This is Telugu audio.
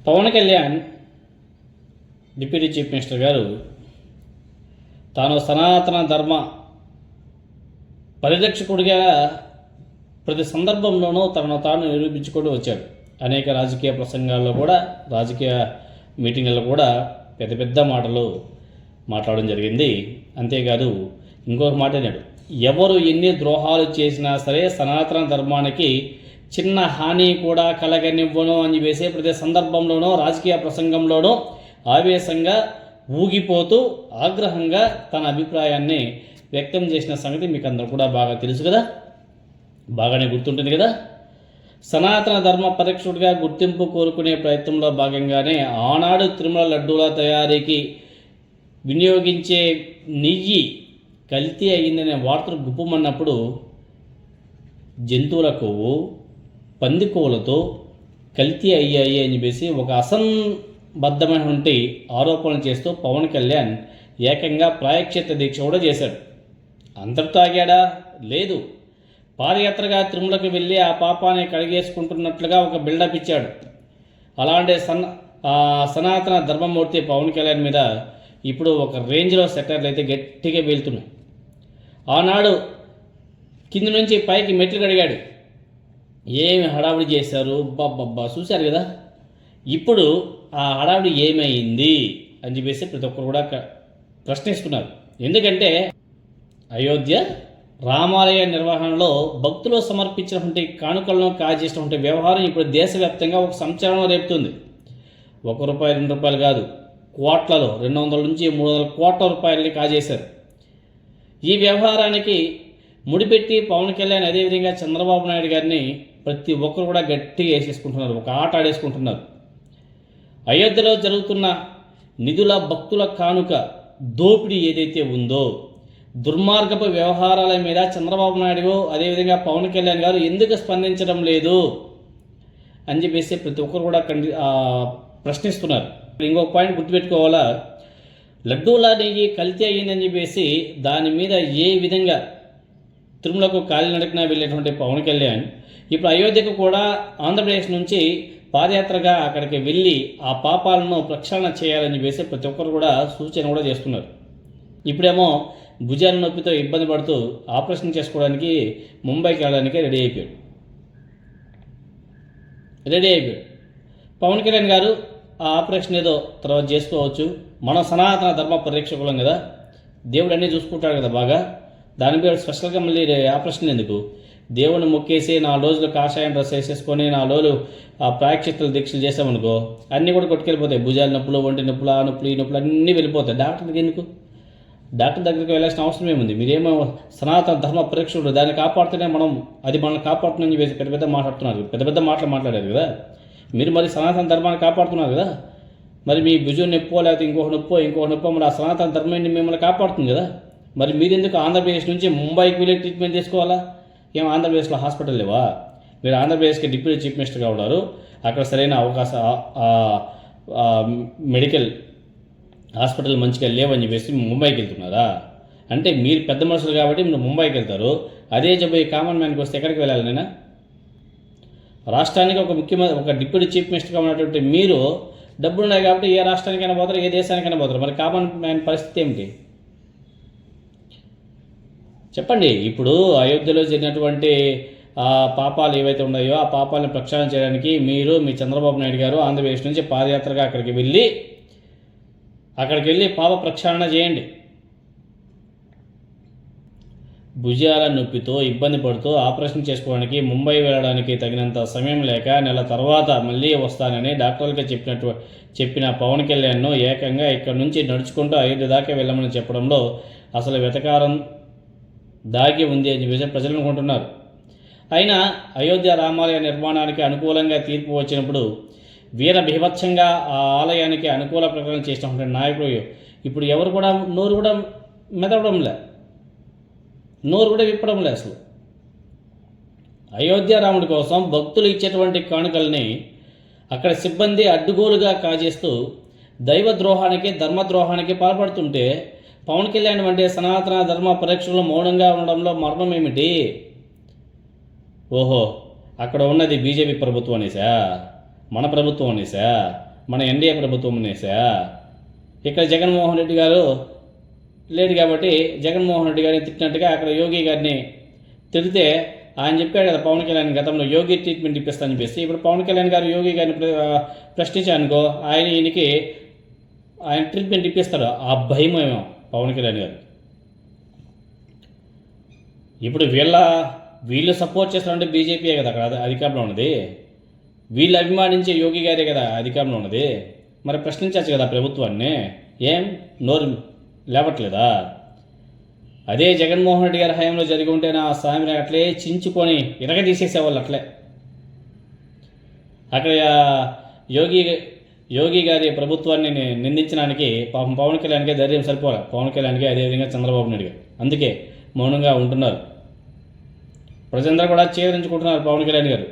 Pawan Kalyan deputy chief minister గారు తాను సనాతన ధర్మ పరిరక్షకుడిగా ప్రతి సందర్భంలోనూ తనను తాను నిరూపించుకుంటూ వచ్చాడు. అనేక రాజకీయ ప్రసంగాల్లో కూడా, రాజకీయ మీటింగ్లలో కూడా పెద్ద పెద్ద మాటలు మాట్లాడడం జరిగింది. అంతేకాదు ఇంకొక మాట అన్నాడు, ఎవరు ఎన్ని ద్రోహాలు చేసినా సరే సనాతన ధర్మానికి చిన్న హాని కూడా కలగనివ్వను అని చెప్పేసి ప్రతి సందర్భంలోనూ రాజకీయ ప్రసంగంలోనూ ఆవేశంగా ఊగిపోతూ ఆగ్రహంగా తన అభిప్రాయాన్ని వ్యక్తం చేసిన సంగతి మీకు అందరూ కూడా బాగా తెలుసు కదా, బాగానే గుర్తుంటుంది కదా. సనాతన ధర్మ పరిరక్షకుడిగా గుర్తింపు కోరుకునే ప్రయత్నంలో భాగంగానే ఆనాడు తిరుమల లడ్డూల తయారీకి వినియోగించే నెయ్యి కల్తీ అయ్యిందనే వార్తలు గుప్పమన్నప్పుడు జంతువుల కొవ్వు, పంది కొవ్వులతో కల్తీ అయ్యాయి అని చెప్పేసి ఒక అసంబద్ధమైనటువంటి ఆరోపణలు చేస్తూ పవన్ కళ్యాణ్ ఏకంగా ప్రాయశ్చిత్త దీక్ష కూడా చేశాడు. అంతటితో ఆగాడా? లేదు. పాదయాత్రగా తిరుమలకు వెళ్ళి ఆ పాపాన్ని కడిగేసుకుంటున్నట్లుగా ఒక బిల్డప్ ఇచ్చాడు. అలాంటి సనాతన ధర్మమూర్తి పవన్ కళ్యాణ్ మీద ఇప్పుడు ఒక రేంజ్లో సెటర్లు అయితే గట్టిగా వెళ్తున్నాయి. ఆనాడు కింది నుంచి పైకి మెట్లు కడిగాడు, ఏమి హడావిడి చేశారు, బాబ్బా చూశారు కదా. ఇప్పుడు ఆ హడావిడి ఏమైంది అని చెప్పేసి ప్రతి ఒక్కరు కూడా ప్రశ్నిస్తున్నారు. ఎందుకంటే అయోధ్య రామాలయ నిర్వహణలో భక్తులు సమర్పించినటువంటి కానుకలను కాజేసినటువంటి వ్యవహారం ఇప్పుడు దేశవ్యాప్తంగా ఒక సంచలనం రేపుతుంది. ₹1, ₹2 కాదు, కోట్లలో 200 నుంచి 300 కోట్ల రూపాయలని కాజేశారు. ఈ వ్యవహారానికి ముడిపెట్టి పవన్ కళ్యాణ్ అదేవిధంగా చంద్రబాబు నాయుడు గారిని ప్రతి ఒక్కరు కూడా గట్టిగా వేసేసుకుంటున్నారు, ఒక ఆట ఆడేసుకుంటున్నారు. అయోధ్యలో జరుగుతున్న నిధుల భక్తుల కానుక దోపిడీ ఏదైతే ఉందో, దుర్మార్గపు వ్యవహారాల మీద చంద్రబాబు నాయుడు అదేవిధంగా పవన్ కళ్యాణ్ గారు ఎందుకు స్పందించడం లేదు అని చెప్పేసి ప్రతి ఒక్కరు కూడా ప్రశ్నిస్తున్నారు. ఇంకొక పాయింట్ గుర్తుపెట్టుకోవాలా, లడ్డూల నెయ్యి కల్తీ అయ్యిందని చెప్పేసి దాని మీద ఏ విధంగా తిరుమలకు కాలినడకన వెళ్ళేటువంటి పవన్ కళ్యాణ్ ఇప్పుడు అయోధ్యకు కూడా ఆంధ్రప్రదేశ్ నుంచి పాదయాత్రగా అక్కడికి వెళ్ళి ఆ పాపాలను ప్రక్షాళన చేయాలని చెప్పేసి ప్రతి ఒక్కరు కూడా సూచన కూడా చేస్తున్నారు. ఇప్పుడేమో భుజాల నొప్పితో ఇబ్బంది పడుతూ ఆపరేషన్ చేసుకోవడానికి ముంబైకి వెళ్ళడానికి రెడీ అయిపోయాడు. పవన్ కళ్యాణ్ గారు ఆ ఆపరేషన్ ఏదో తర్వాత చేసుకోవచ్చు, మనం సనాతన ధర్మ పరిరక్షకులం కదా, దేవుడు అన్నీ చూసుకుంటాడు కదా బాగా, దాని మీద స్పెషల్గా మళ్ళీ ఆపరేషన్ ఎందుకు? దేవుడిని మొక్కేసి 4 రోజులు కాషాయం డ్రెస్ వేసేసుకొని 4 రోజులు ఆ ప్రాయశ్చిత్తలు దీక్షలు చేసామనుకో అన్నీ కూడా కొట్టుకెళ్ళిపోతాయి. భుజాల నొప్పులు, ఒంటి నొప్పులు, ఆ నొప్పులు, ఈ నొప్పులు అన్నీ వెళ్ళిపోతాయి. డాక్టర్కి ఎందుకు? డాక్టర్ దగ్గరికి వెళ్ళాల్సిన అవసరం ఏముంది? మీరేమో సనాతన ధర్మ పరీక్షకుడు, దాన్ని కాపాడుతూనే అది మనల్ని కాపాడుతుందని చెప్పేసి పెద్ద పెద్ద మాట్లాడుతున్నారు, పెద్ద పెద్ద మాటలు మాట్లాడారు కదా. మీరు మరి సనాతన ధర్మాన్ని కాపాడుతున్నారు కదా, మరి మీ భుజం నొప్పో లేకపోతే ఇంకొక నొప్పో మరి ఆ సనాతన ధర్మాన్ని మిమ్మల్ని కాపాడుతుంది కదా. మరి మీరెందుకు ఆంధ్రప్రదేశ్ నుంచి ముంబైకి వెళ్ళి ట్రీట్మెంట్ చేసుకోవాలా? ఏం ఆంధ్రప్రదేశ్లో హాస్పిటల్ లేవా? మీరు ఆంధ్రప్రదేశ్కి డిప్యూటీ చీఫ్ మినిస్టర్గా ఉన్నారు, అక్కడ సరైన మెడికల్ హాస్పిటల్ మంచిగా లేవని చెప్పేసి ముంబైకి వెళ్తున్నారా? అంటే మీరు పెద్ద మనుషులు కాబట్టి మీరు ముంబైకి వెళ్తారు, అదే జబ్బు కామన్ మ్యాన్కి వస్తే ఎక్కడికి వెళ్ళాలి? నేను రాష్ట్రానికి ఒక డిప్యూటీ చీఫ్ మినిస్టర్గా ఉన్నటువంటి మీరు డబ్బులు ఉన్నాయి కాబట్టి ఏ రాష్ట్రానికైనా పోతారు, ఏ దేశానికైనా పోతారు. మరి కామన్ మ్యాన్ పరిస్థితి ఏమిటి చెప్పండి. ఇప్పుడు అయోధ్యలో జరిగినటువంటి పాపాలు ఏవైతే ఉన్నాయో ఆ పాపాలను ప్రక్షాళన చేయడానికి మీరు మీ చంద్రబాబు నాయుడు గారు ఆంధ్రప్రదేశ్ నుంచి పాదయాత్రగా అక్కడికి వెళ్ళి పాప ప్రక్షాళన చేయండి. భుజాల నొప్పితో ఇబ్బంది పడుతూ ఆపరేషన్ చేసుకోవడానికి ముంబై వెళ్ళడానికి తగినంత సమయం లేక నెల తర్వాత మళ్ళీ వస్తానని డాక్టర్లకి చెప్పిన పవన్ కళ్యాణ్ను ఏకంగా ఇక్కడ నుంచి నడుచుకుంటూ అయోధ్య దాకా వెళ్ళమని చెప్పడంలో అసలు వెతకారం దాగి ఉంది అని చెప్పేసి ప్రజలు అనుకుంటున్నారు. అయినా అయోధ్య రామాలయ నిర్మాణానికి అనుకూలంగా తీర్పు వచ్చినప్పుడు వీర బీభత్సంగా ఆ ఆలయానికి అనుకూల ప్రకటన చేసినటువంటి నాయకులు ఇప్పుడు ఎవరు కూడా నోరు కూడా మెదవడంలే, నోరు కూడా విప్పడంలే. అసలు అయోధ్య రాముడి కోసం భక్తులు ఇచ్చేటువంటి కానుకల్ని అక్కడ సిబ్బంది అడ్డుగోలుగా కాజేస్తూ దైవద్రోహానికి ధర్మద్రోహానికి పాల్పడుతుంటే పవన్ కళ్యాణ్ వంటి సనాతన ధర్మ పరిరక్షకులు మౌనంగా ఉండడంలో మర్మం ఏమిటి? ఓహో, అక్కడ ఉన్నది బీజేపీ ప్రభుత్వం అనేసా, మన ప్రభుత్వం అనేసా? మన ఎన్డీఏ ప్రభుత్వం అనేసా. ఇక్కడ జగన్మోహన్ రెడ్డి గారు లేడు కాబట్టి జగన్మోహన్ రెడ్డి గారిని తిట్టినట్టుగా అక్కడ యోగి గారిని తిడితే ఆయన చెప్పాడు కదా పవన్ కళ్యాణ్ గతంలో యోగి ట్రీట్మెంట్ ఇప్పిస్తానని చెప్పేసి. ఇప్పుడు పవన్ కళ్యాణ్ గారు యోగి గారిని ప్రశ్నించానుకో ఆయన ట్రీట్మెంట్ ఇప్పిస్తారు. ఆ భయమేమో పవన్ కళ్యాణ్ గారు. ఇప్పుడు వీళ్ళు సపోర్ట్ చేస్తారంటే బీజేపీయే కదా అక్కడ అధికారంలో ఉన్నది. వీళ్ళు అభిమానించే యోగి గారే కదా అధికారంలో ఉన్నది. మరి ప్రశ్నించవచ్చు కదా ప్రభుత్వాన్ని. ఏం నోరు లేవట్లేదా? అదే జగన్మోహన్ రెడ్డి గారి హయాంలో జరిగి ఉంటే నా స్వామిని అట్లే చించుకొని తీసేసేవాళ్ళు అట్లే. అక్కడ యోగి గారి ప్రభుత్వాన్ని నిందించడానికి పాపం పవన్ కళ్యాణ్కే ధైర్యం సరిపోలే. పవన్ కళ్యాణ్కి అదేవిధంగా చంద్రబాబు నాయుడు గారు అందుకే మౌనంగా ఉంటున్నారు. ప్రజలందరూ కూడా చేదరించుకుంటున్నారు పవన్ కళ్యాణ్ గారు.